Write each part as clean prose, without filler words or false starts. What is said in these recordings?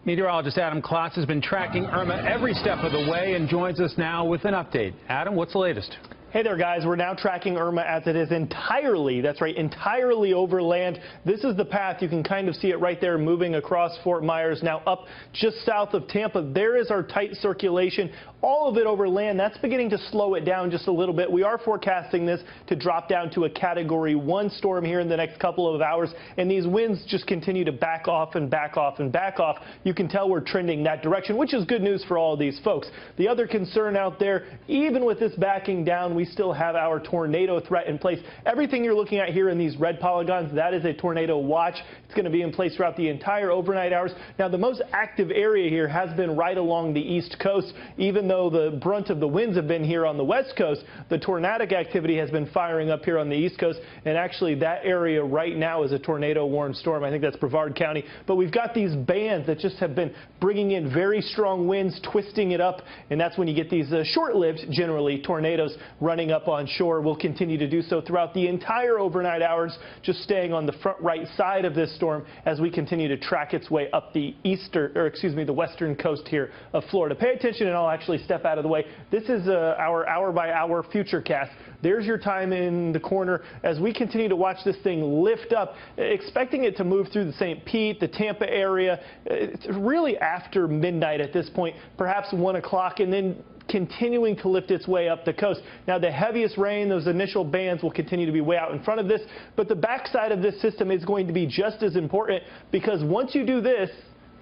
Meteorologist Adam Klotz has been tracking Irma every step of the way and joins us now with an update. Adam, what's the latest? Hey there, guys. We're now tracking Irma as it is entirely, that's right, entirely over land. This is the path. You can kind of see it right there moving across Fort Myers, now up just south of Tampa. There is our tight circulation, all of it over land. That's beginning to slow it down just a little bit. We are forecasting this to drop down to a Category 1 storm here in the next couple of hours, and these winds just continue to back off and back off and back off. You can tell we're trending that direction, which is good news for all of these folks. The other concern out there, even with this backing down, we still have our tornado threat in place. Everything you're looking at here in these red polygons, that is a tornado watch. It's going to be in place throughout the entire overnight hours. Now, the most active area here has been right along the East Coast. Even though the brunt of the winds have been here on the West Coast, the tornadic activity has been firing up here on the East Coast. And actually, that area right now is a tornado-warned storm. I think that's Brevard County. But we've got these bands that just have been bringing in very strong winds, twisting it up. And that's when you get these short-lived, generally, tornadoes running up on shore. Will continue to do so throughout the entire overnight hours, just staying on the front right side of this storm as we continue to track its way up the the western coast here of Florida. Pay attention, and I'll actually step out of the way. This is our hour-by-hour future cast. There's your time in the corner as we continue to watch this thing lift up, expecting it to move through the St. Pete, the Tampa area. It's really after midnight at this point, perhaps 1 o'clock, and then continuing to lift its way up the coast. Now, the heaviest rain, those initial bands will continue to be way out in front of this, but the backside of this system is going to be just as important, because once you do this,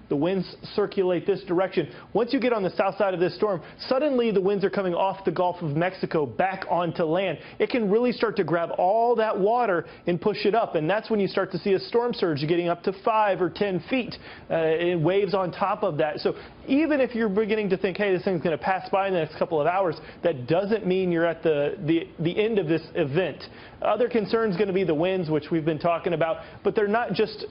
the winds circulate this direction. Once you get on the south side of this storm, suddenly the winds are coming off the Gulf of Mexico back onto land. It can really start to grab all that water and push it up, and that's when you start to see a storm surge getting up to 5 or 10 feet in waves on top of that. So even if you're beginning to think, hey, this thing's going to pass by in the next couple of hours, that doesn't mean you're at the end of this event. Other concerns going to be the winds, which we've been talking about, but they're not just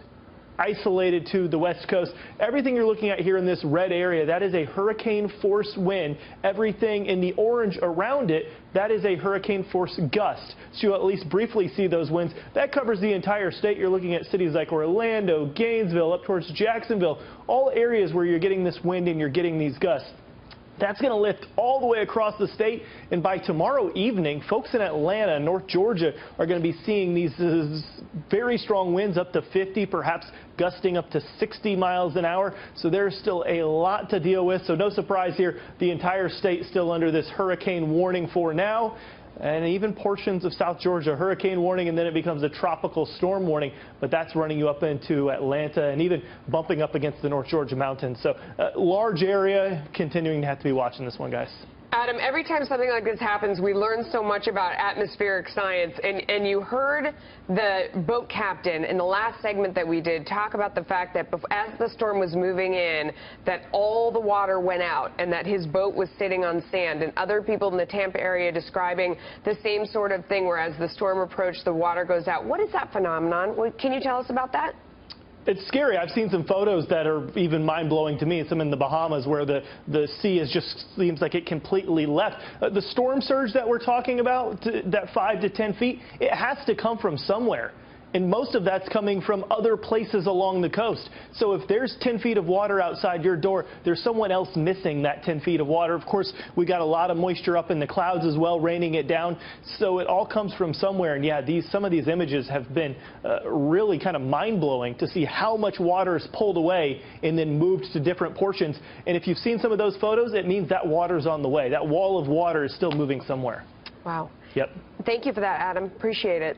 isolated to the West Coast. Everything you're looking at here in this red area, that is a hurricane force wind. Everything in the orange around it, that is a hurricane force gust. So you'll at least briefly see those winds. That covers the entire state. You're looking at cities like Orlando, Gainesville, up towards Jacksonville, all areas where you're getting this wind and you're getting these gusts. That's going to lift all the way across the state, and by tomorrow evening, folks in Atlanta, North Georgia, are going to be seeing these very strong winds up to 50, perhaps gusting up to 60 miles an hour. So there's still a lot to deal with. So no surprise here, the entire state still under this hurricane warning for now. And even portions of South Georgia, hurricane warning, and then it becomes a tropical storm warning. But that's running you up into Atlanta and even bumping up against the North Georgia mountains. So large area, continuing to have to be watching this one, guys. Adam, every time something like this happens, we learn so much about atmospheric science. And you heard the boat captain in the last segment that we did talk about the fact that as the storm was moving in, that all the water went out and that his boat was sitting on sand. And other people in the Tampa area describing the same sort of thing, where as the storm approached, the water goes out. What is that phenomenon? Can you tell us about that? It's scary. I've seen some photos that are even mind-blowing to me, some in the Bahamas, where the sea is just seems like it completely left. The storm surge that we're talking about, that 5 to 10 feet, it has to come from somewhere. And most of that's coming from other places along the coast. So if there's 10 feet of water outside your door, there's someone else missing that 10 feet of water. Of course, we got a lot of moisture up in the clouds as well, raining it down. So it all comes from somewhere. And yeah, some of these images have been really kind of mind-blowing to see how much water is pulled away and then moved to different portions. And if you've seen some of those photos, it means that water's on the way. That wall of water is still moving somewhere. Wow. Yep. Thank you for that, Adam. Appreciate it.